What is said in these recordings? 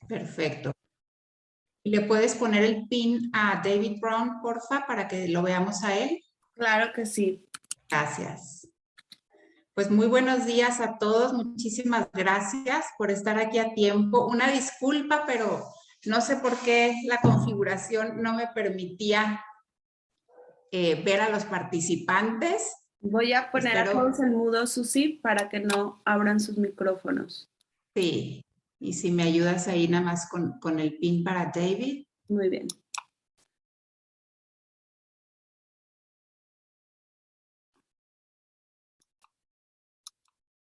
Perfecto. ¿Le puedes poner el pin a David Brown, porfa, para que lo veamos a él? Claro que sí. Gracias. Pues muy buenos días a todos. Muchísimas gracias por estar aquí a tiempo. Una disculpa, pero no sé por qué la configuración no me permitía ver a los participantes. Voy a poner a todos en mudo, Susi, para que no abran sus micrófonos. Sí, y si me ayudas ahí nada más con el pin para David. Muy bien.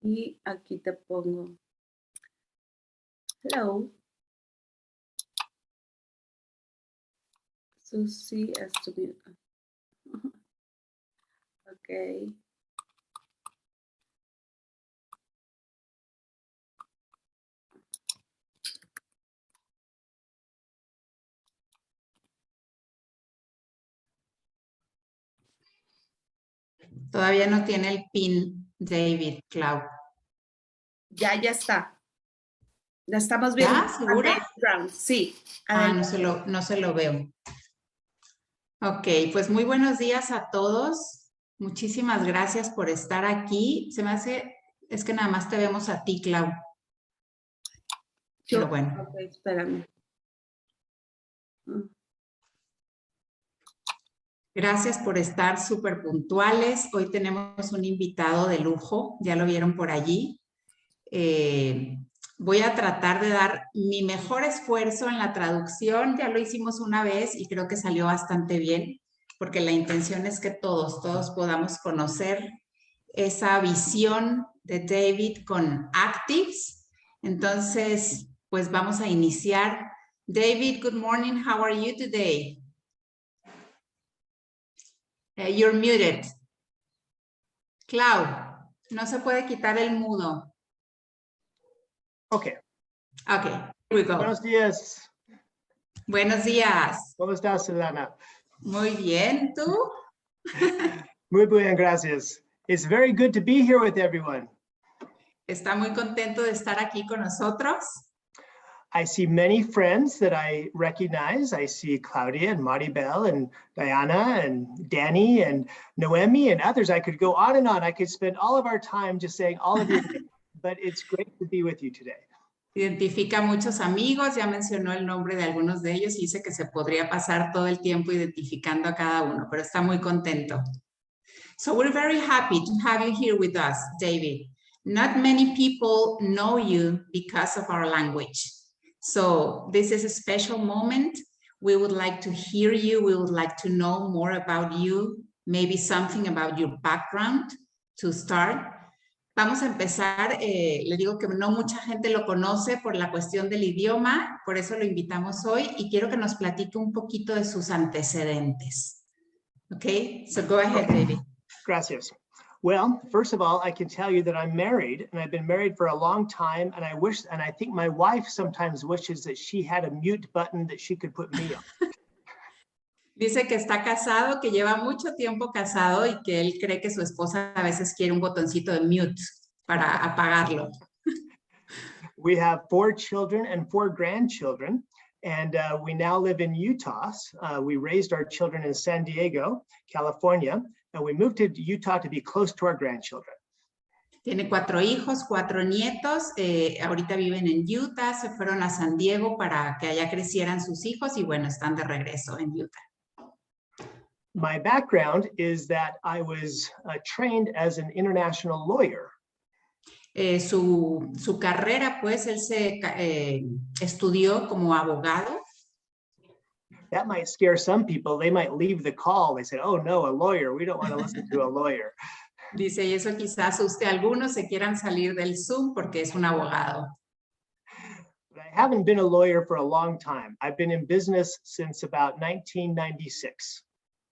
Y aquí te pongo. Hello. Susi has to be. Ok. Todavía no tiene el pin David, Clau. Ya está. La estamos viendo. ¿Ya? ¿Segura? Sí. Ah, no se lo veo. Ok, pues muy buenos días a todos. Muchísimas gracias por estar aquí. Se me hace, es que nada más te vemos a ti, Clau. Pero bueno. Ok, espérame. Gracias por estar súper puntuales. Hoy tenemos un invitado de lujo, ya lo vieron por allí. Voy a tratar de dar mi mejor esfuerzo en la traducción. Ya lo hicimos una vez y creo que salió bastante bien, porque la intención es que todos podamos conocer esa visión de David con Actives. Entonces, pues vamos a iniciar. David, good morning. How are you today? You're muted. Clau, no se puede quitar el mudo. Okay. Okay, here we go. Buenos días. Buenos días. ¿Cómo estás, Selena? Muy bien, ¿tú? Muy bien, gracias. It's very good to be here with everyone. Está muy contento de estar aquí con nosotros. I see many friends that I recognize. I see Claudia and Maribel and Diana and Danny and Noemi and others. I could go on and on. I could spend all of our time just saying all of your names, but it's great to be with you today. Identifica a muchos amigos, ya mencionó el nombre de algunos de ellos y dice que se podría pasar todo el tiempo identificando a cada uno, pero está muy contento. So we're very happy to have you here with us, David. Not many people know you because of our language. So this is a special moment. We would like to hear you. We would like to know more about you, maybe something about your background to start. Vamos a empezar, le digo que no mucha gente lo conoce por la cuestión del idioma, por eso lo invitamos hoy y quiero que nos platique un poquito de sus antecedentes. Okay, so go ahead, David. Gracias. Well, first of all, I can tell you that I'm married and I've been married for a long time and I think my wife sometimes wishes that she had a mute button that she could put me on. Dice que está casado, que lleva mucho tiempo casado y que él cree que su esposa a veces quiere un botoncito de mute para apagarlo. We have 4 children and 4 grandchildren, and we now live in Utah. We raised our children in San Diego, California, and we moved to Utah to be close to our grandchildren. Tiene 4 hijos, 4 nietos, ahorita viven en Utah, se fueron a San Diego para que allá crecieran sus hijos y bueno, están de regreso en Utah. My background is that I was trained as an international lawyer. Su carrera, pues, él se estudió como abogado. That might scare some people. They might leave the call. They said, oh no, a lawyer. We don't want to listen to a lawyer. Dice, y eso quizás asuste a algunos, se quieran salir del Zoom porque es un abogado. But I haven't been a lawyer for a long time. I've been in business since about 1996.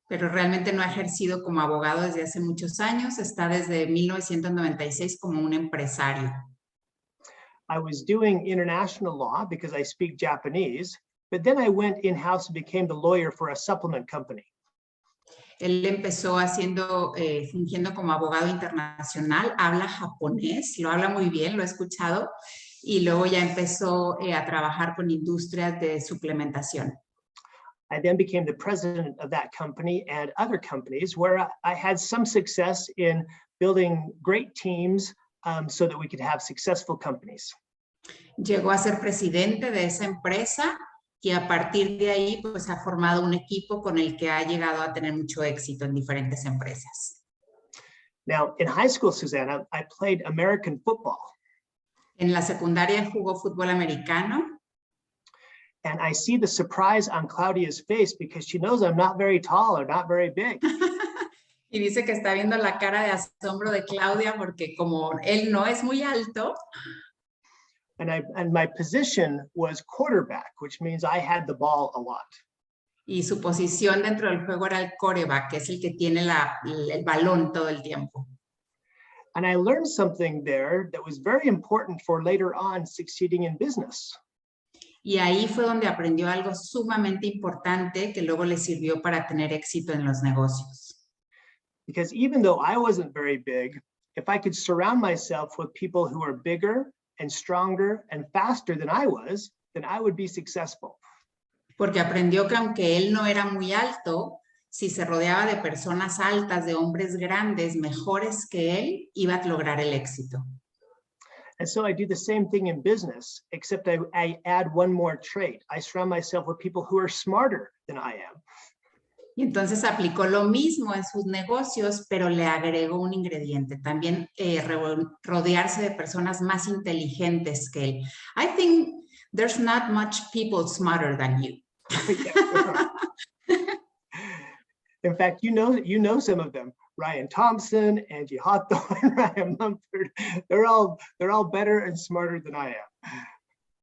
Pero realmente no ha ejercido como abogado desde hace muchos años, está desde 1996 como un empresario. I was doing international law because I speak Japanese, but then I went in-house and became the lawyer for a supplement company. Él empezó fingiendo como abogado internacional, habla japonés, lo habla muy bien, lo he escuchado, Y luego ya empezó a trabajar con industrias de suplementación. I then became the president of that company and other companies where I had some success in building great teams so that we could have successful companies. Llegó a ser presidente de esa empresa y a partir de ahí pues ha formado un equipo con el que ha llegado a tener mucho éxito en diferentes empresas. Now, in high school, Susanna, I played American football. En la secundaria jugó fútbol americano. And I see the surprise on Claudia's face because she knows I'm not very tall or not very big. Y dice que está viendo la cara de asombro de Claudia porque como él no es muy alto. And my position was quarterback, which means I had the ball a lot. Y su posición dentro del juego era el quarterback, que es el que tiene el balón todo el tiempo. And I learned something there that was very important for later on succeeding in business. Y ahí fue donde aprendió algo sumamente importante que luego le sirvió para tener éxito en los negocios. Because even though I wasn't very big, if I could surround myself with people who are bigger and stronger and faster than I was, then I would be successful. Porque aprendió que aunque él no era muy alto, si se rodeaba de personas altas, de hombres grandes, mejores que él, iba a lograr el éxito. And so I do the same thing in business, except I add one more trait. I surround myself with people who are smarter than I am. Y entonces aplicó lo mismo en sus negocios, pero le agregó un ingrediente, también rodearse de personas más inteligentes que él. I think there's not much people smarter than you. In fact, you know some of them. Ryan Thompson, Angie Hawthorne, Ryan Mumford, they're all better and smarter than I am.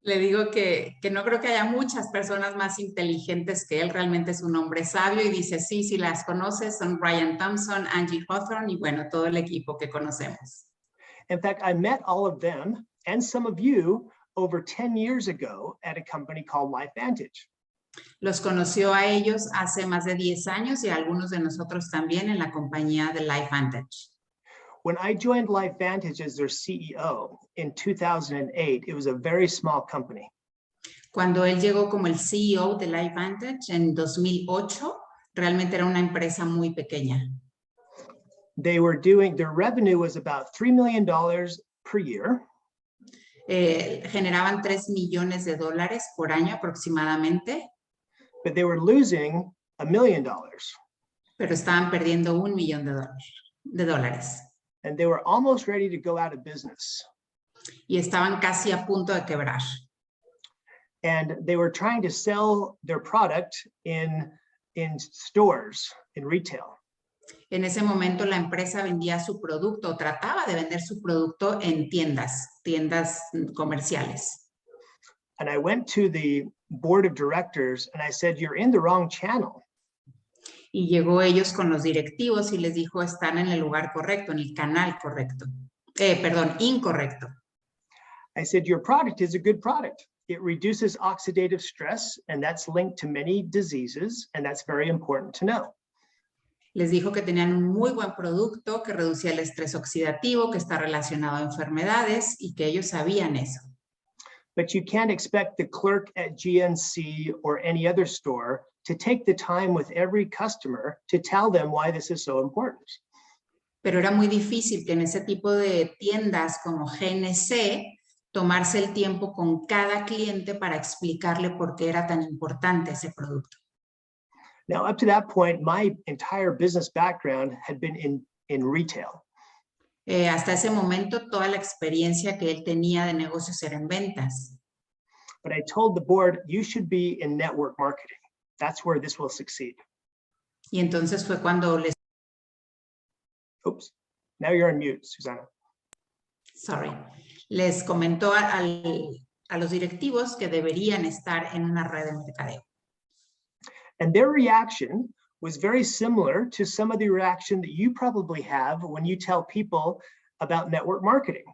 Le digo que no creo que haya muchas personas más inteligentes que él, realmente es un hombre sabio y dice, sí, si las conoces, son Ryan Thompson, Angie Hawthorne y bueno, todo el equipo que conocemos. In fact, I met all of them and some of you over 10 years ago at a company called LifeVantage. Los conoció a ellos hace más de 10 años y a algunos de nosotros también en la compañía de LifeVantage. When I joined LifeVantage as their CEO in 2008, it was a very small company. Cuando él llegó como el CEO de LifeVantage en 2008, realmente era una empresa muy pequeña. Their revenue was about $3 million per year. Generaban $3 millones por año aproximadamente. But they were losing $1 million. Pero estaban perdiendo $1 millón de dólares. And they were almost ready to go out of business. Y estaban casi a punto de quebrar. And they were trying to sell their product in stores, in retail. En ese momento la empresa vendía su producto, trataba de vender su producto en tiendas comerciales. And I went to the board of directors and I said, you're in the wrong channel. Y llegó ellos con los directivos y les dijo, están en el lugar correcto, en el canal correcto. Incorrecto. I said, your product is a good product. It reduces oxidative stress, and that's linked to many diseases, and that's very important to know. Les dijo que tenían un muy buen producto, que reducía el estrés oxidativo, que está relacionado a enfermedades y que ellos sabían eso. But you can't expect the clerk at GNC or any other store to take the time with every customer to tell them why this is so important. Pero era muy difícil que en ese tipo de tiendas como GNC tomarse el tiempo con cada cliente para explicarle por qué era tan importante ese producto. Now, up to that point, my entire business background had been in retail. Hasta ese momento, toda la experiencia que él tenía de negocios era en ventas. But I told the board, you should be in network marketing. That's where this will succeed. Y entonces fue cuando les... Oops, now you're on mute, Susanna. Sorry. Les comentó a los directivos que deberían estar en una red de mercadeo. And their reaction was very similar to some of the reaction that you probably have when you tell people about network marketing.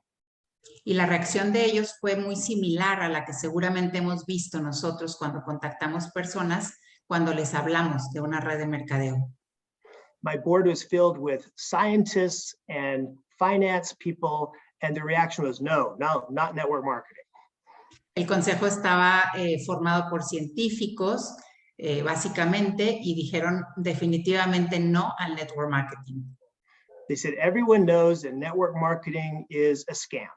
Y la reacción de ellos fue muy similar a la que seguramente hemos visto nosotros cuando contactamos personas, cuando les hablamos de una red de mercadeo. My board was filled with scientists and finance people, and the reaction was, no, not network marketing. El consejo estaba formado por científicos, básicamente, y dijeron definitivamente no al network marketing. They said everyone knows that network marketing is a scam.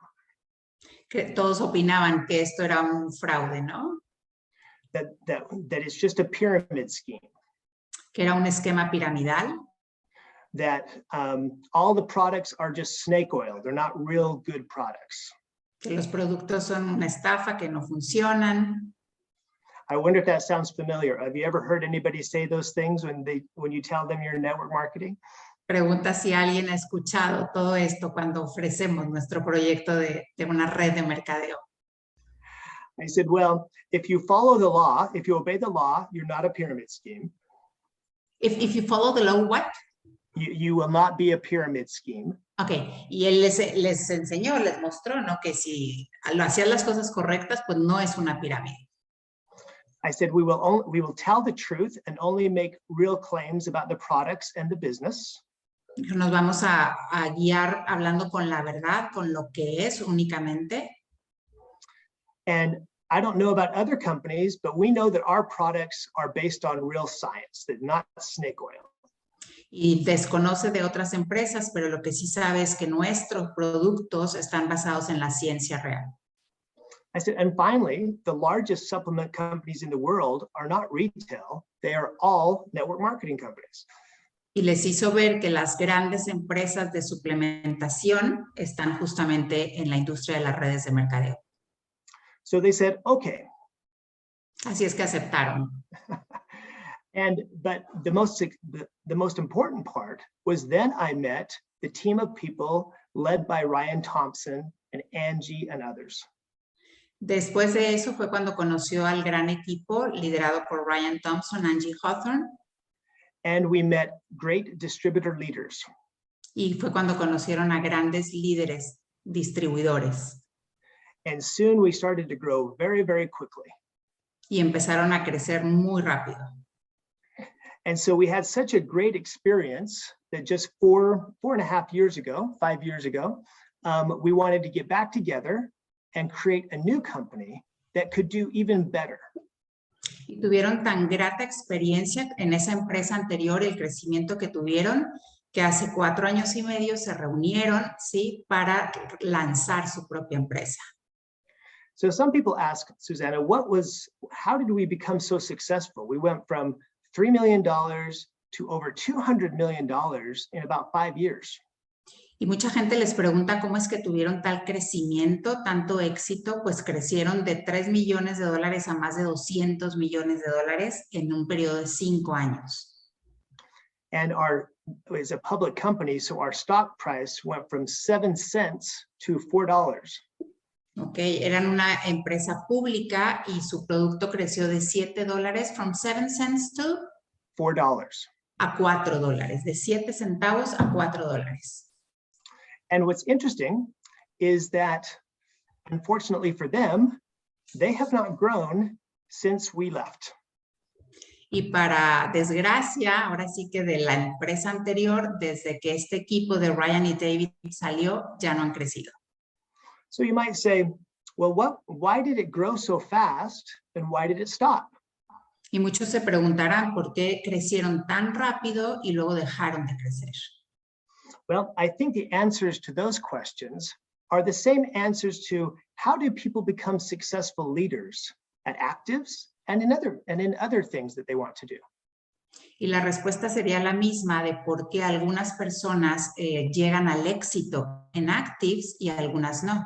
Que todos opinaban que esto era un fraude, ¿no? That it's just a pyramid scheme. Que era un esquema piramidal. That all the products are just snake oil. They're not real good products. Que los productos son una estafa, que no funcionan. I wonder if that sounds familiar. Have you ever heard anybody say those things when you tell them you're network marketing? Pregunta si alguien ha escuchado todo esto cuando ofrecemos nuestro proyecto de una red de mercadeo. I said, well, if you follow the law, if you obey the law, you're not a pyramid scheme. If you follow the law, what? You will not be a pyramid scheme. Okay, y él les enseñó, les mostró, ¿no? Que si lo hacían las cosas correctas, pues no es una pirámide. I said, we will tell the truth and only make real claims about the products and the business. Nos vamos a guiar hablando con la verdad, con lo que es únicamente. And I don't know about other companies, but we know that our products are based on real science, that not snake oil. Y desconoce de otras empresas, pero lo que sí sabe es que nuestros productos están basados en la ciencia real. I said, and finally, the largest supplement companies in the world are not retail, they are all network marketing companies. Y les hizo ver que las grandes empresas de suplementación están justamente en la industria de las redes de mercadeo. So they said, okay. Así es que aceptaron. But the most important part was then I met the team of people led by Ryan Thompson and Angie and others. Después de eso fue cuando conoció al gran equipo liderado por Ryan Thompson, Angie Hawthorne. And we met great distributor leaders. Y fue cuando conocieron a grandes líderes, distribuidores. And soon we started to grow very, very quickly. Y empezaron a crecer muy rápido. And so we had such a great experience that just 4.5 years ago, 5 years ago, we wanted to get back together and create a new company that could do even better. Y tuvieron tan grata experiencia en esa empresa anterior, el crecimiento que tuvieron, que hace 4 años y medio se reunieron, ¿sí? Para lanzar su propia empresa. So some people ask, Susanna, how did we become so successful? We went from $3 million to over $200 million in about 5 years. Y mucha gente les pregunta cómo es que tuvieron tal crecimiento, tanto éxito, pues crecieron de $3 millones a más de $200 millones en un periodo de 5 años. And it's a public company, so our stock price went from 7 cents to $4. Okay, eran una empresa pública y su producto creció de $7, from 7 cents to $4. A $4, de 7 centavos a $4. And what's interesting is that, unfortunately for them, they have not grown since we left. Y para desgracia, ahora sí que de la empresa anterior, desde que este equipo de Ryan y David salió, ya no han crecido. So you might say, well, why did it grow so fast and why did it stop? Y muchos se preguntarán por qué crecieron tan rápido y luego dejaron de crecer. Well, I think the answers to those questions are the same answers to how do people become successful leaders at Actives and in other things that they want to do. Y la respuesta sería la misma de por qué algunas personas llegan al éxito en Actives y algunas no.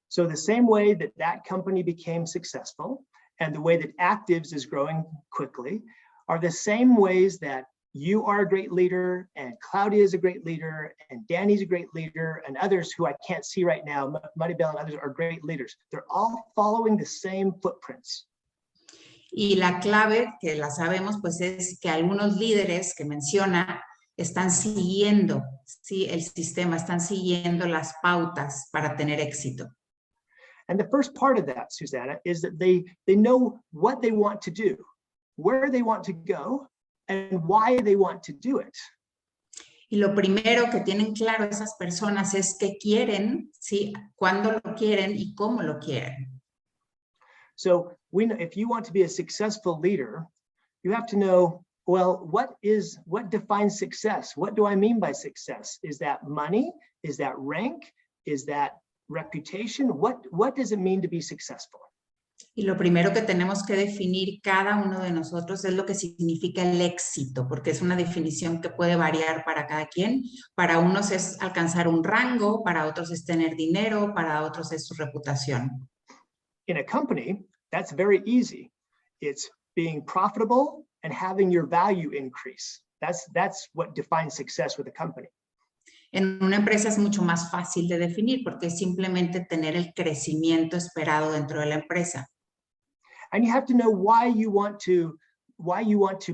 So the same way that company became successful and the way that Actives is growing quickly are the same ways that you are a great leader and Claudia is a great leader and Danny's a great leader and others who I can't see right now, Maribel and others are great leaders. They're all following the same footprints. Y la clave, que la sabemos, pues es que algunos líderes que menciona están siguiendo, ¿sí? El sistema, están siguiendo las pautas para tener éxito. And the first part of that, Susanna, is that they know what they want to do, where they want to go, and why they want to do it. Y lo primero que tienen claro esas personas es qué quieren, ¿sí? Cuándo lo quieren y cómo lo quieren. So if you want to be a successful leader, you have to know, well, what defines success? What do I mean by success? Is that money? Is that rank? Is that reputation? What does it mean to be successful? Y lo primero que tenemos que definir cada uno de nosotros es lo que significa el éxito, porque es una definición que puede variar para cada quien. Para unos es alcanzar un rango, para otros es tener dinero, para otros es su reputación. In a company, that's very easy. It's being profitable and having your value increase. That's what defines success with a company. En una empresa es mucho más fácil de definir porque es simplemente tener el crecimiento esperado dentro de la empresa. And you have to know why you want to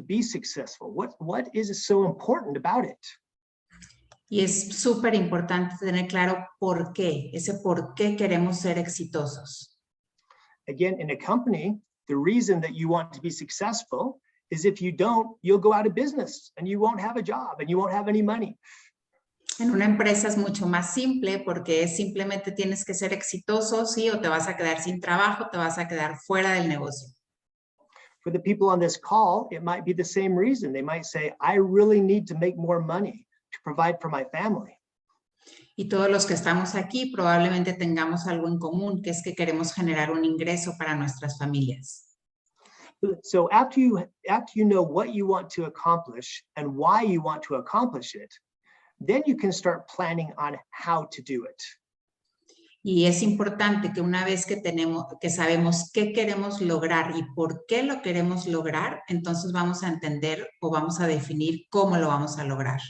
be successful. What is so important about it? Y es súper importante tener claro por qué, ese por qué queremos ser exitosos. Again, in a company, the reason that you want to be successful is if you don't, you'll go out of business and you won't have a job and you won't have any money. En una empresa es mucho más simple porque simplemente tienes que ser exitoso, sí, o te vas a quedar sin trabajo, te vas a quedar fuera del negocio. For the people on this call, it might be the same reason. They might say, I really need to make more money to provide for my family. Y todos los que estamos aquí probablemente tengamos algo en común, que es que queremos generar un ingreso para nuestras familias. So after you know what you want to accomplish and why you want to accomplish it, then you can start planning on how to do it. Y es importante que una vez que sabemos qué queremos lograr y por qué lo queremos lograr, entonces vamos a entender o vamos a definir cómo lo vamos a lograr.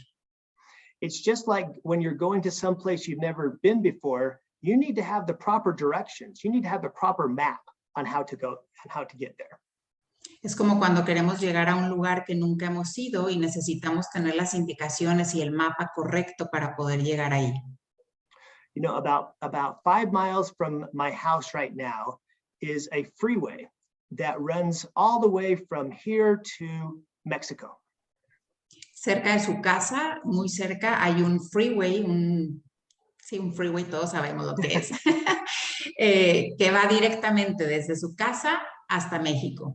It's just like when you're going to some place you've never been before, you need to have the proper directions. You need to have the proper map on how to go and how to get there. Es como cuando queremos llegar a un lugar que nunca hemos ido y necesitamos tener las indicaciones y el mapa correcto para poder llegar ahí. You know, about 5 miles from my house right now is a freeway that runs all the way from here to Mexico. Cerca de su casa, muy cerca, hay un freeway, un freeway, todos sabemos lo que es, que va directamente desde su casa hasta México.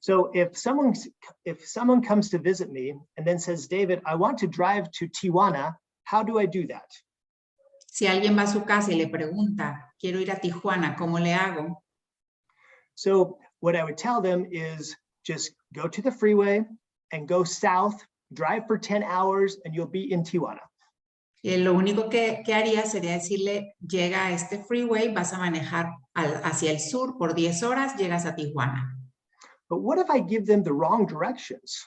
So if someone comes to visit me and then says, David, I want to drive to Tijuana, how do I do that? Si alguien va a su casa y le pregunta, quiero ir a Tijuana, ¿cómo le hago? So what I would tell them is just go to the freeway and go south, drive for 10 hours, and you'll be in Tijuana. Y lo único que haría sería decirle, llega a este freeway, vas a manejar hacia el sur por 10 horas, llegas a Tijuana. But what if I give them the wrong directions?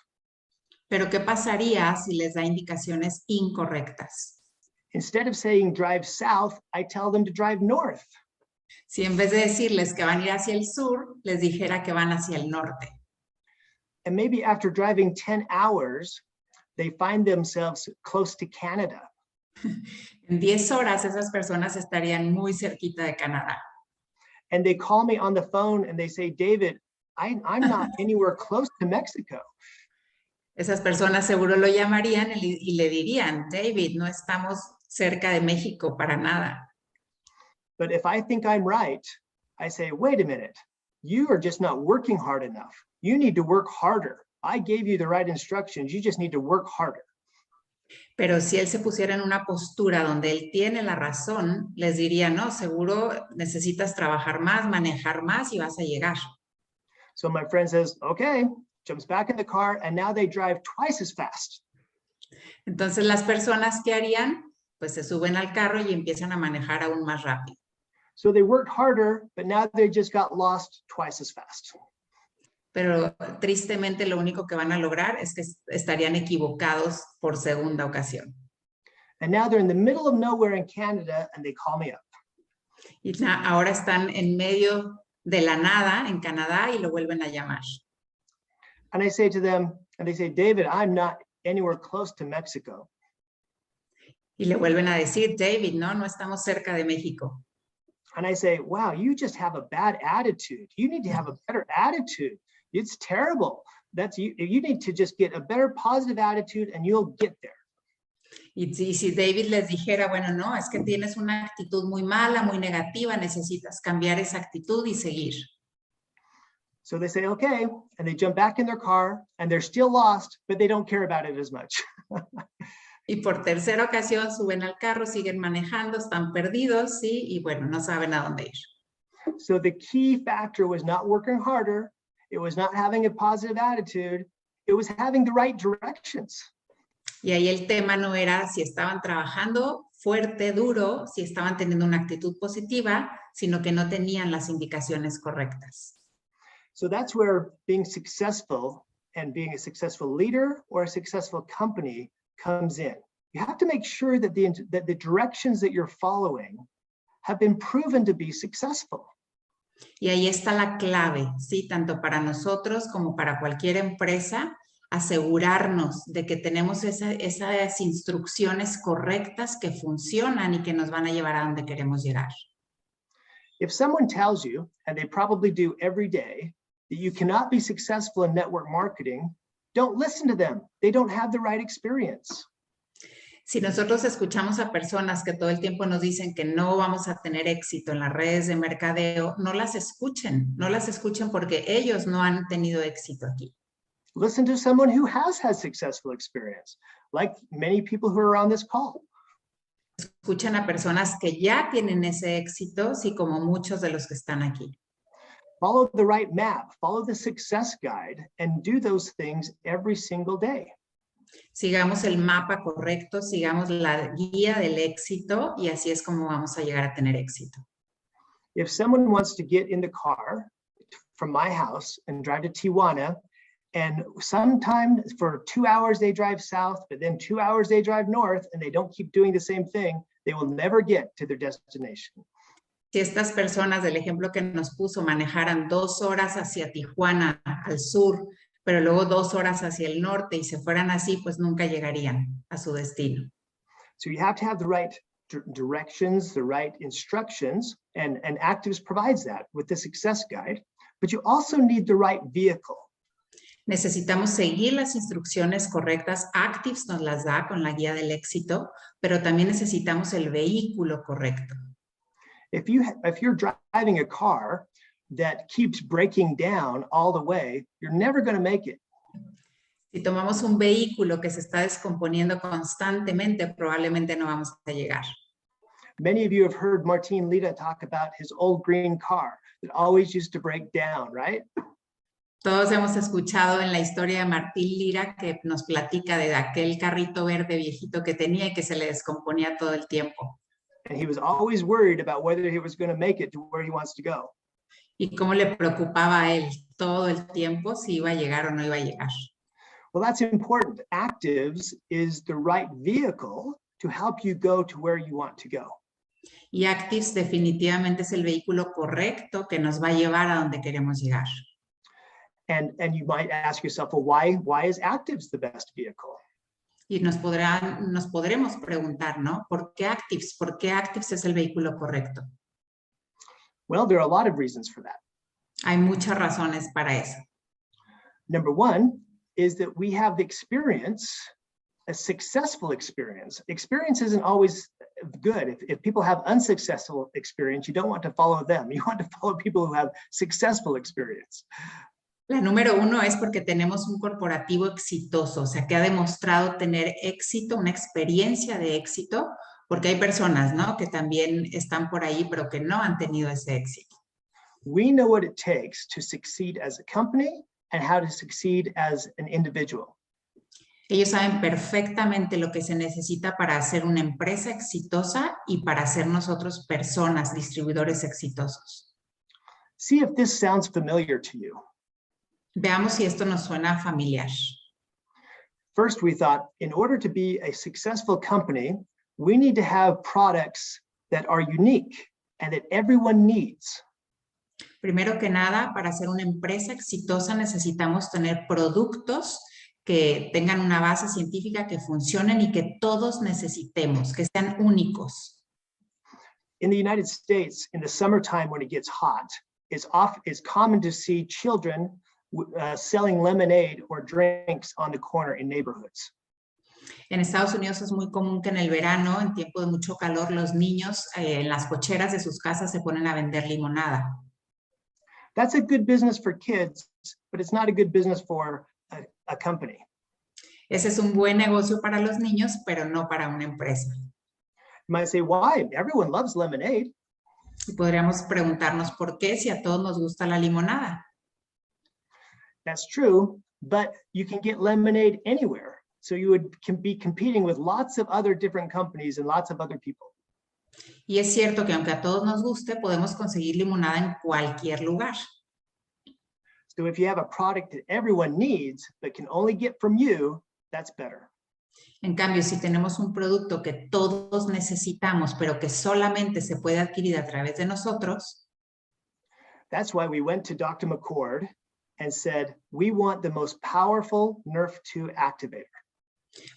Pero ¿qué pasaría si les da indicaciones incorrectas? Instead of saying drive south, I tell them to drive north. Si en vez de decirles que van a ir hacia el sur, les dijera que van hacia el norte. And maybe after driving 10 hours, they find themselves close to Canada. En 10 horas esas personas estarían muy cerquita de Canadá. And they call me on the phone and they say, David, I'm not anywhere close to Mexico. Esas personas seguro lo llamarían y le dirían, David, no estamos cerca de México para nada. But if I think I'm right, I say, wait a minute, you are just not working hard enough. You need to work harder. I gave you the right instructions. You just need to work harder. Pero si él se pusiera en una postura donde él tiene la razón, les diría, no, seguro necesitas trabajar más, manejar más y vas a llegar. So my friend says, okay, jumps back in the car, and now they drive twice as fast. Entonces las personas, ¿qué harían? Pues se suben al carro y empiezan a manejar aún más rápido. So they worked harder, but now they just got lost twice as fast. Pero tristemente lo único que van a lograr es que estarían equivocados por segunda ocasión. And now they're in the middle of nowhere in Canada, and they call me up. Y ahora están en medio de la nada en Canadá y lo vuelven a llamar. And I say to them, and they say, David, I'm not anywhere close to Mexico. Y le vuelven a decir, David, no estamos cerca de México. And I say, wow, you just have a bad attitude. You need to have a better attitude. It's terrible. You need to just get a better positive attitude and you'll get there. Y si David les dijera, bueno, no, es que tienes una actitud muy mala, muy negativa, necesitas cambiar esa actitud y seguir. So they say, okay, and they jump back in their car and they're still lost, but they don't care about it as much. Y por tercera ocasión suben al carro, siguen manejando, están perdidos, sí, y bueno, no saben a dónde ir. So the key factor was not working harder. It was not having a positive attitude. It was having the right directions. Y ahí el tema no era si estaban trabajando fuerte, duro, si estaban teniendo una actitud positiva, sino que no tenían las indicaciones correctas. So that's where being successful and being a successful leader or a successful company comes in. You have to make sure that the directions that you're following have been proven to be successful. Y ahí está la clave, ¿sí? Tanto para nosotros como para cualquier empresa, asegurarnos de que tenemos esas instrucciones correctas que funcionan y que nos van a llevar a donde queremos llegar. If someone tells you, and they probably do every day, that you cannot be successful in network marketing, don't listen to them. They don't have the right experience. Si nosotros escuchamos a personas que todo el tiempo nos dicen que no vamos a tener éxito en las redes de mercadeo, no las escuchen porque ellos no han tenido éxito aquí. Listen to someone who has had successful experience, like many people who are on this call. Escuchen a personas que ya tienen ese éxito, sí, como muchos de los que están aquí. Follow the right map, follow the success guide, and do those things every single day. Sigamos el mapa correcto, sigamos la guía del éxito y así es como vamos a llegar a tener éxito. If someone wants to get in the car from my house and drive to Tijuana, and sometimes for 2 hours they drive south, but then 2 hours they drive north, and they don't keep doing the same thing, they will never get to their destination. Si estas personas del ejemplo que nos puso manejaran 2 horas hacia Tijuana al sur, pero luego 2 horas hacia el norte y se fueran así, pues nunca llegarían a su destino. So you have to have the right directions, the right instructions, and Actives provides that with the success guide, but you also need the right vehicle. Necesitamos seguir las instrucciones correctas. Actives nos las da con la guía del éxito, pero también necesitamos el vehículo correcto. If you're driving a car that keeps breaking down all the way, you're never going to make it. Si tomamos un vehículo que se está descomponiendo constantemente, probablemente no vamos a llegar. Many of you have heard Martin Lita talk about his old green car that always used to break down, right? Todos hemos escuchado en la historia de Martín Lira que nos platica de aquel carrito verde viejito que tenía y que se le descomponía todo el tiempo. And he was always worried about whether he was going to make it to where he wants to go. Y cómo le preocupaba a él todo el tiempo si iba a llegar o no iba a llegar. Well, that's important. Actives is the right vehicle to help you go to where you want to go. Y Actives definitivamente es el vehículo correcto que nos va a llevar a donde queremos llegar. And you might ask yourself, well, why is Actives the best vehicle? Y nos podremos preguntar, ¿no? ¿Por qué Actives? ¿Por qué Actives es el vehículo correcto? Well, there are a lot of reasons for that. Hay muchas razones para eso. Number one is that we have the experience, a successful experience. Experience isn't always good. If people have unsuccessful experience, you don't want to follow them. You want to follow people who have successful experience. La número 1 es porque tenemos un corporativo exitoso, o sea, que ha demostrado tener éxito, una experiencia de éxito, porque hay personas, ¿no?, que también están por ahí, pero que no han tenido ese éxito. We know what it takes to succeed as a company and how to succeed as an individual. Ellos saben perfectamente lo que se necesita para hacer una empresa exitosa y para ser nosotros personas, distribuidores exitosos. See if this sounds familiar to you. Veamos si esto nos suena familiar. First, we thought, in order to be a successful company, we need to have products that are unique and that everyone needs. Primero que nada, para ser una empresa exitosa necesitamos tener productos que tengan una base científica, que funcionen y que todos necesitemos, que sean únicos. In the United States, in the summertime when it gets hot, it's common to see children selling lemonade or drinks on the corner in neighborhoods. En Estados Unidos es muy común que en el verano, en tiempo de mucho calor, los niños en las cocheras de sus casas se ponen a vender limonada. That's a good business for kids, but it's not a good business for a company. Ese es un buen negocio para los niños, pero no para una empresa. You might say, why? Everyone loves lemonade. Y podríamos preguntarnos por qué si a todos nos gusta la limonada. That's true, but you can get lemonade anywhere. So you can be competing with lots of other different companies and lots of other people. Y es cierto que aunque a todos nos guste, podemos conseguir limonada en cualquier lugar. So if you have a product that everyone needs, but can only get from you, that's better. En cambio, si tenemos un producto que todos necesitamos, pero que solamente se puede adquirir a través de nosotros, that's why we went to Dr. McCord and said, we want the most powerful Nerf2 activator.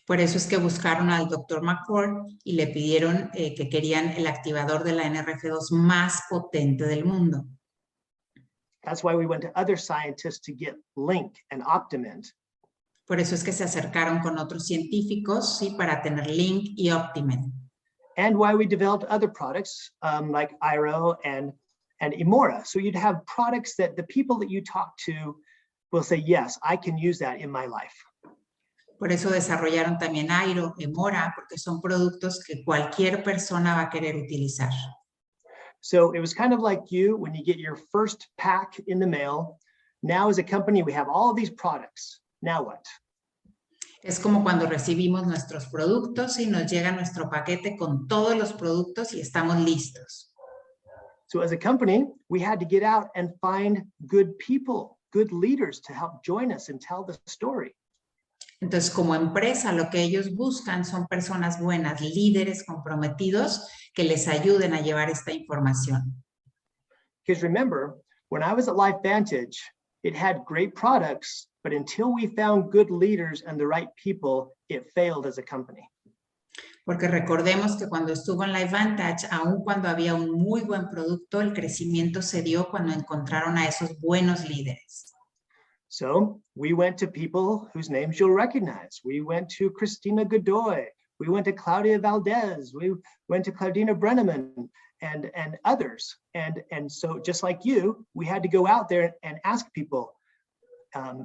Por eso es que buscaron al Dr. McCord y le pidieron que querían el activador de la NRF2 más potente del mundo. That's why we went to other scientists to get Link and Optimint. Por eso es que se acercaron con otros científicos, sí, para tener Link y Optimint. And why we developed other products like Iro and Emora. So you'd have products that the people that you talk to will say, yes, I can use that in my life. Por eso desarrollaron también Iro, Emora, porque son productos que cualquier persona va a querer utilizar. So it was kind of like you when you get your first pack in the mail. Now as a company, we have all of these products. Now what? Es como cuando recibimos nuestros productos y nos llega nuestro paquete con todos los productos y estamos listos. So as a company, we had to get out and find good people, good leaders to help join us and tell the story. Entonces, como empresa, lo que ellos buscan son personas buenas, líderes comprometidos que les ayuden a llevar esta información. Because remember, when I was at LifeVantage, it had great products, but until we found good leaders and the right people, it failed as a company. Porque recordemos que cuando estuvo en LifeVantage, aun cuando había un muy buen producto, el crecimiento se dio cuando encontraron a esos buenos líderes. So we went to people whose names you'll recognize. We went to Christina Godoy. We went to Claudia Valdez. We went to Claudina Brenneman and others. And so just like you, we had to go out there and ask people,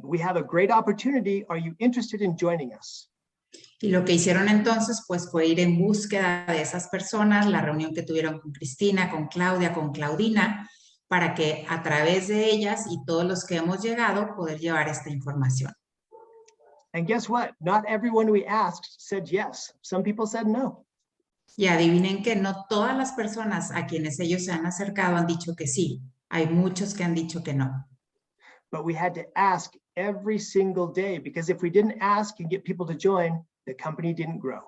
we have a great opportunity. Are you interested in joining us? Y lo que hicieron entonces, pues, fue ir en búsqueda de esas personas, la reunión que tuvieron con Cristina, con Claudia, con Claudina, para que a través de ellas y todos los que hemos llegado, poder llevar esta información. And guess what? Not everyone we asked said yes. Some people said no. Y adivinen que no todas las personas a quienes ellos se han acercado han dicho que sí. Hay muchos que han dicho que no. But we had to ask every single day, because if we didn't ask and get people to join, the company didn't grow.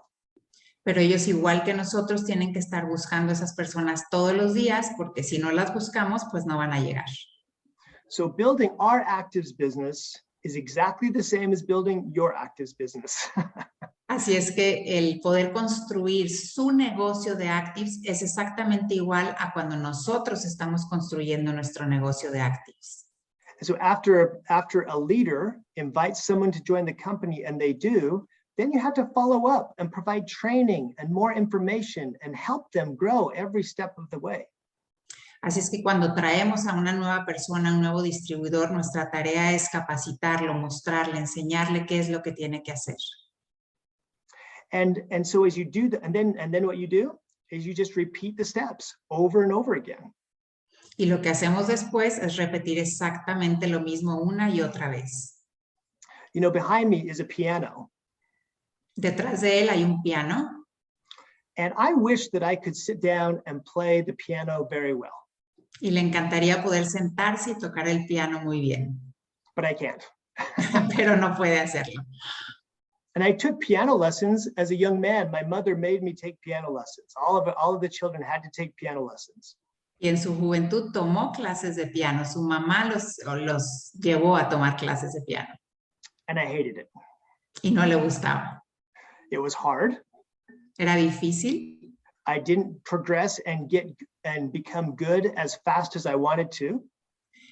Pero ellos, igual que nosotros, tienen que estar buscando a esas personas todos los días, porque si no las buscamos, pues no van a llegar. So building our actives business is exactly the same as building your actives business. Así es que el poder construir su negocio de Actives es exactamente igual a cuando nosotros estamos construyendo nuestro negocio de Actives. So after a leader invites someone to join the company and they do, then you have to follow up and provide training and more information and help them grow every step of the way. Así es que cuando traemos a una nueva persona, a un nuevo distribuidor, nuestra tarea es capacitarlo, mostrarle, enseñarle qué es lo que tiene que hacer. And so as you do that, and then what you do is you just repeat the steps over and over again. Y lo que hacemos después es repetir exactamente lo mismo una y otra vez. You know, behind me is a piano. Detrás de él hay un piano. And I wish that I could sit down and play the piano very well. Y le encantaría poder sentarse y tocar el piano muy bien. But I can't. Pero no puede hacerlo. And I took piano lessons as a young man. My mother made me take piano lessons. All of the children had to take piano lessons. Y en su juventud tomó clases de piano. Su mamá los llevó a tomar clases de piano. And I hated it. Y no le gustaba. It was hard. Era difícil. I didn't progress and become good as fast as I wanted to.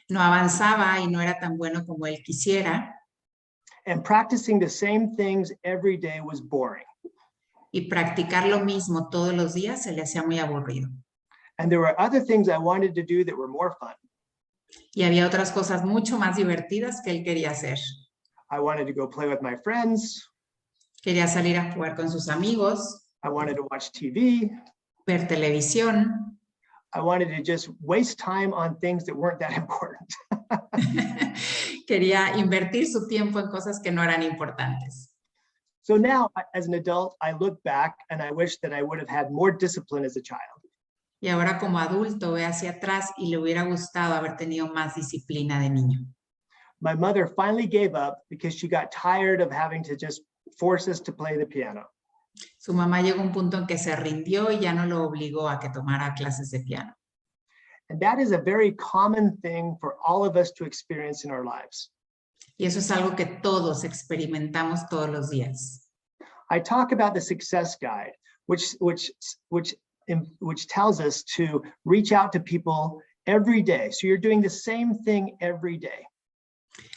No avanzaba y no era tan bueno como él quisiera. And practicing the same things every day was boring. Y practicar lo mismo todos los días se le hacía muy aburrido. And there were other things I wanted to do that were more fun. Y había otras cosas mucho más divertidas que él quería hacer. I wanted to go play with my friends. Quería salir a jugar con sus amigos, I wanted to watch TV. ver televisión. I wanted to just waste time on things that weren't that important. Quería invertir su tiempo en cosas que no eran importantes. So now, as an adult, I look back and I wish that I would have had more discipline as a child. Y ahora como adulto ve hacia atrás y le hubiera gustado haber tenido más disciplina de niño. My mother finally gave up because she got tired of having to just force us to play the piano. Su mamá llegó a un punto en que se rindió y ya no lo obligó a que tomara clases de piano. And that is a very common thing for all of us to experience in our lives. Y eso es algo que todos experimentamos todos los días. I talk about the success guide, which tells us to reach out to people every day. So you're doing the same thing every day.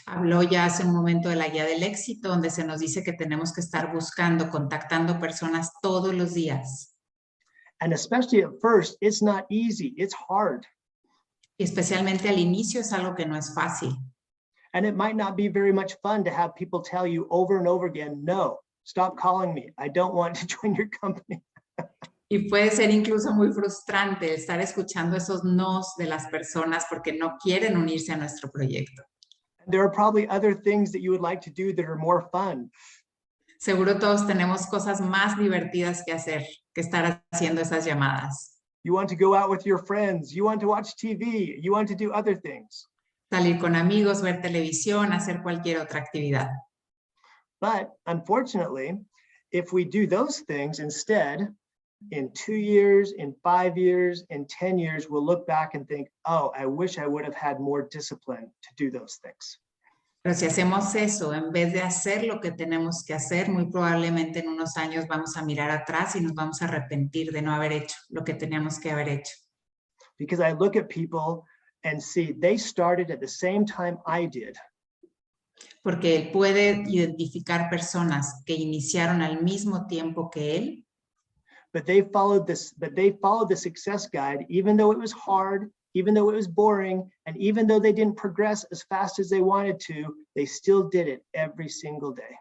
Habló ya hace un momento de la guía del éxito, donde se nos dice que tenemos que estar buscando, contactando personas todos los días. And especially at first, it's not easy, it's hard. Y especialmente al inicio es algo que no es fácil. And it might not be very much fun to have people tell you over and over again, no, stop calling me. I don't want to join your company. Y puede ser incluso muy frustrante estar escuchando esos nos de las personas porque no quieren unirse a nuestro proyecto. There are probably other things that you would like to do that are more fun. Seguro todos tenemos cosas más divertidas que hacer que estar haciendo esas llamadas. You want to go out with your friends. You want to watch TV. You want to do other things. Salir con amigos, ver televisión, hacer cualquier otra actividad. But unfortunately, if we do those things instead, in 2 years, in 5 years, in 10 years, we'll look back and think, oh, I wish I would have had more discipline to do those things. Pero si hacemos eso, en vez de hacer lo que tenemos que hacer, muy probablemente en unos años vamos a mirar atrás y nos vamos a arrepentir de no haber hecho lo que teníamos que haber hecho. Because I look at people and see they started at the same time I did. Porque él puede identificar personas que iniciaron al mismo tiempo que él, But they followed the success guide, even though it was hard, even though it was boring, and even though they didn't progress as fast as they wanted to, they still did it every single day.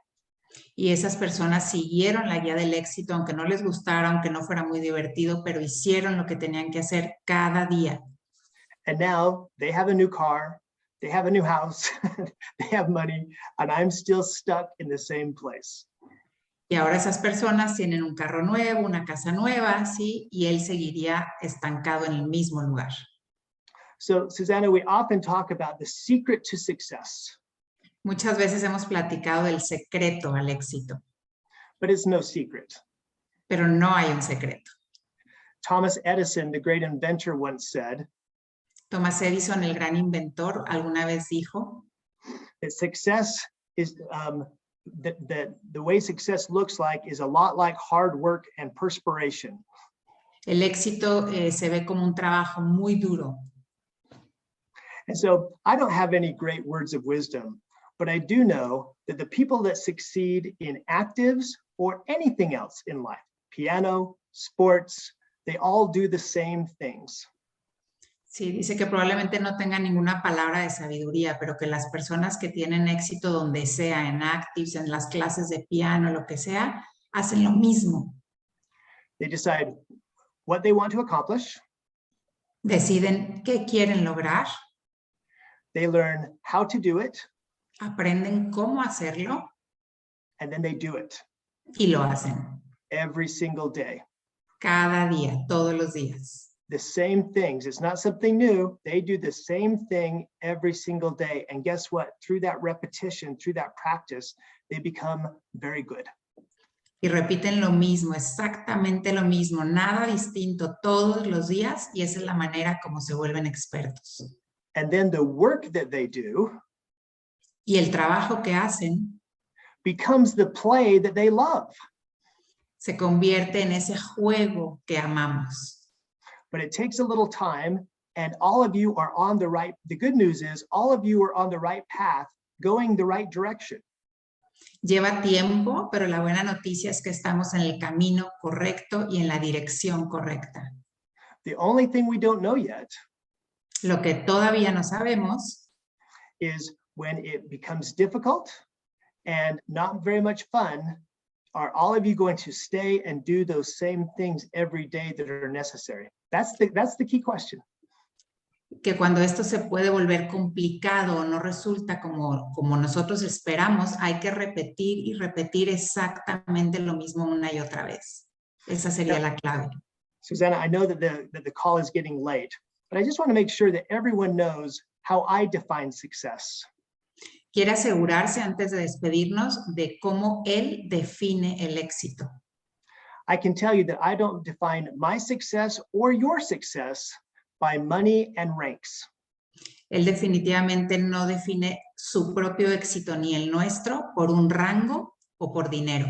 y esas personas siguieron la guía del éxito, aunque no les gustara, aunque no fuera muy divertido, pero hicieron lo que tenían que hacer cada día. And now they have a new car, they have a new house, they have money, and I'm still stuck in the same place. Y ahora esas personas tienen un carro nuevo, una casa nueva, ¿sí? Y él seguiría estancado en el mismo lugar. So, Susanna, we often talk about the secret to success. Muchas veces hemos platicado del secreto al éxito, But it's no secret. pero no hay un secreto. Thomas Edison, the great inventor, once said Thomas Edison, el gran inventor, alguna vez dijo that success is, the way success looks like is a lot like hard work and perspiration. el éxito se ve como un trabajo muy duro. And so I don't have any great words of wisdom, but I do know that the people that succeed in actives or anything else in life, piano, sports, they all do the same things. Sí, dice que probablemente no tenga ninguna palabra de sabiduría, pero que las personas que tienen éxito donde sea, en actives, en las clases de piano, lo que sea, hacen lo mismo. They decide what they want to accomplish. Deciden qué quieren lograr, They learn how to do it, aprenden cómo hacerlo and then they do it y lo hacen. every single day. Cada día, todos los días. The same things. It's not something new. They do the same thing every single day. And guess what? Through that repetition, through that practice, they become very good. Y repiten lo mismo, exactamente lo mismo, nada distinto todos los días, y esa es la manera como se vuelven expertos. And then the work that they do Y el trabajo que hacen becomes the play that they love. se convierte en ese juego que amamos. But it takes a little time, and all of you are on the good news is all of you are on the right path, going the right direction. Lleva tiempo, pero la buena noticia es que estamos en el camino correcto y en la dirección correcta. The only thing we don't know yet Lo que todavía no sabemos is when it becomes difficult and not very much fun, are all of you going to stay and do those same things every day that are necessary? That's the key question. que cuando esto se puede volver complicado o no resulta como nosotros esperamos, hay que repetir y repetir exactamente lo mismo una y otra vez. Esa sería la clave. Susanna, I know that the call is getting late, but I just want to make sure that everyone knows how I define success. Quiere asegurarse antes de despedirnos de cómo él define el éxito. I can tell you that I don't define my success or your success by money and ranks. Él definitivamente no define su propio éxito ni el nuestro por un rango o por dinero.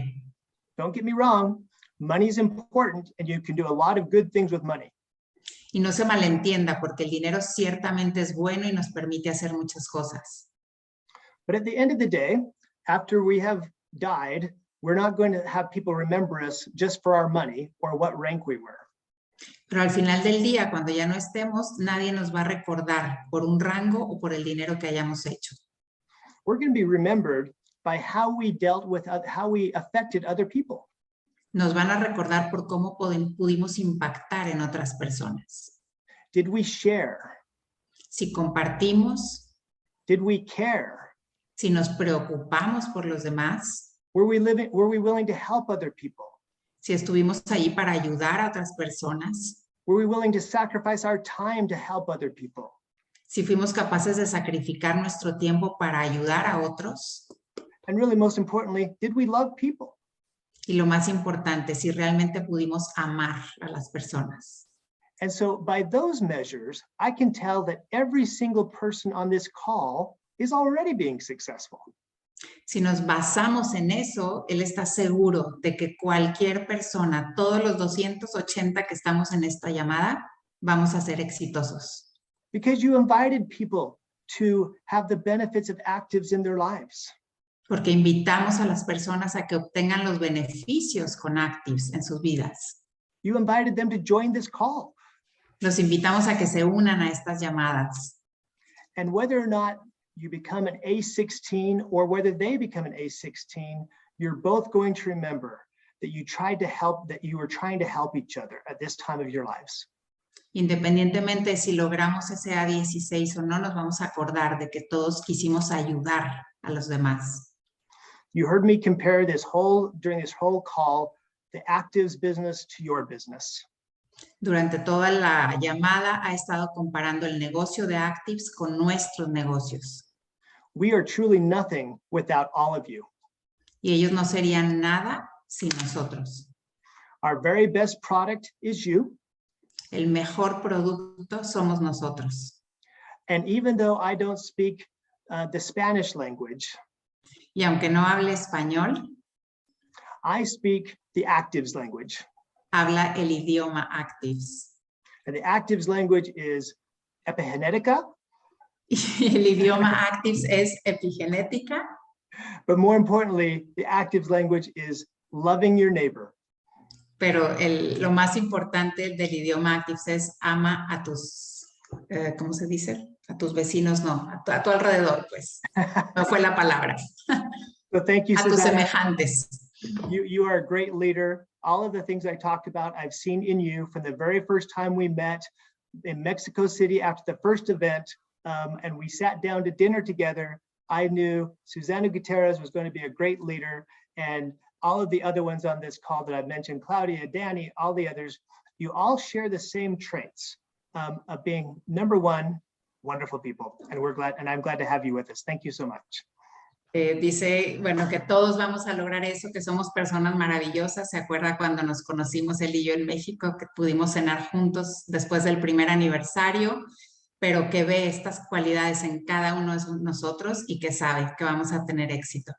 Don't get me wrong, money is important and you can do a lot of good things with money. Y no se malentienda, porque el dinero ciertamente es bueno y nos permite hacer muchas cosas. But at the end of the day, after we have died, we're not going to have people remember us just for our money or what rank we were. Pero al final del día, cuando ya no estemos, nadie nos va a recordar por un rango o por el dinero que hayamos hecho. We're going to be remembered by how we dealt with, how we affected other people. Nos van a recordar por cómo pudimos impactar en otras personas. Did we share? Si compartimos, Did we care? si nos preocupamos por los demás, Were we willing to help other people? si estuvimos allí para ayudar a otras personas, Were we willing to sacrifice our time to help other people? si fuimos capaces de sacrificar nuestro tiempo para ayudar a otros, And really, most importantly, did we love people? y lo más importante, si realmente pudimos amar a las personas. And so by those measures, I can tell that every single person on this call is already being successful. Si nos basamos en eso, él está seguro de que cualquier persona, todos los 280 que estamos en esta llamada, vamos a ser exitosos. Because you invited people to have the benefits of actives in their lives. Porque invitamos a las personas a que obtengan los beneficios con Actives en sus vidas. You invited them to join this call. Los invitamos a que se unan a estas llamadas. And whether or not you become an A16 or whether they become an A16, you're both going to remember that you were trying to help each other at this time of your lives. Independientemente de si logramos ese A16 o no, nos vamos a acordar de que todos quisimos ayudar a los demás. You heard me compare during this whole call, the Actives business to your business. Durante toda la llamada ha estado comparando el negocio de Actives con nuestros negocios. We are truly nothing without all of you. Y ellos no serían nada sin nosotros. Our very best product is you. El mejor producto somos nosotros. And even though I don't speak the Spanish language, Y aunque no hable español, I speak the Actives language. habla el idioma Actives. And the Actives language is epigenética, Y el idioma Actives es epigenética, but more importantly, the Actives language is loving your neighbor. pero lo más importante del idioma Actives es ama a tus, ¿cómo se dice? A tus vecinos, no, a tu alrededor, pues. No fue la palabra. So thank you, A tus Susanna. semejantes. You are a great leader. All of the things I talked about, I've seen in you from the very first time we met in Mexico City after the first event, and we sat down to dinner together. I knew Susanna Gutierrez was going to be a great leader, and all of the other ones on this call that I've mentioned, Claudia, Danny, all the others, you all share the same traits of being, number one, wonderful people. And I'm glad to have you with us. Thank you so much. Dice, bueno, que todos vamos a lograr eso, que somos personas maravillosas. ¿Se acuerda cuando nos conocimos él y yo en México, que pudimos cenar juntos después del primer aniversario, pero que ve estas cualidades en cada uno de nosotros y que sabe que vamos a tener éxito?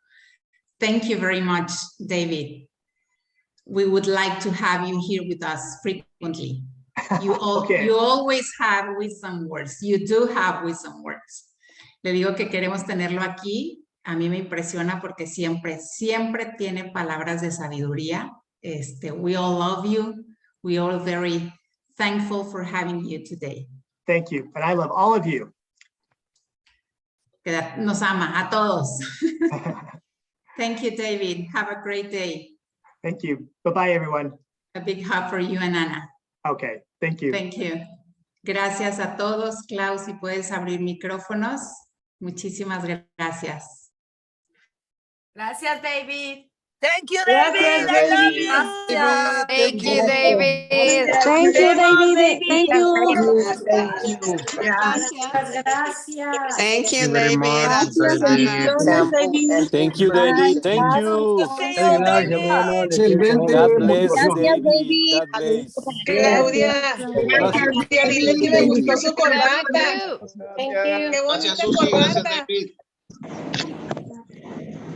Thank you very much, David. We would like to have you here with us frequently. Okay. You always have wisdom words. You do have wisdom words. Le digo que queremos tenerlo aquí a mí me impresiona porque siempre tiene palabras de sabiduría. We all love you. We all very thankful for having you today. Thank you. And I love all of you. Que nos ama a todos. Thank you, David. Have a great day. Thank you. Bye-bye, everyone. A big hug for you and Ana. Okay, thank you. Thank you. Gracias a todos. Klaus, si puedes abrir micrófonos. Muchísimas gracias. Gracias, David. Thank you, David. I love you. Thank you, David. Thank you, David. Thank you. Gracias. Thank you, very David. much, Gracias, bendiciones, David. Thank you, David. Thank you. See you, David. God bless, Gracias, David. David. God bless. Claudia, dile que me gustó su corbata. Qué bonita corbata.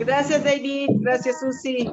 Gracias, David. Gracias, Susi.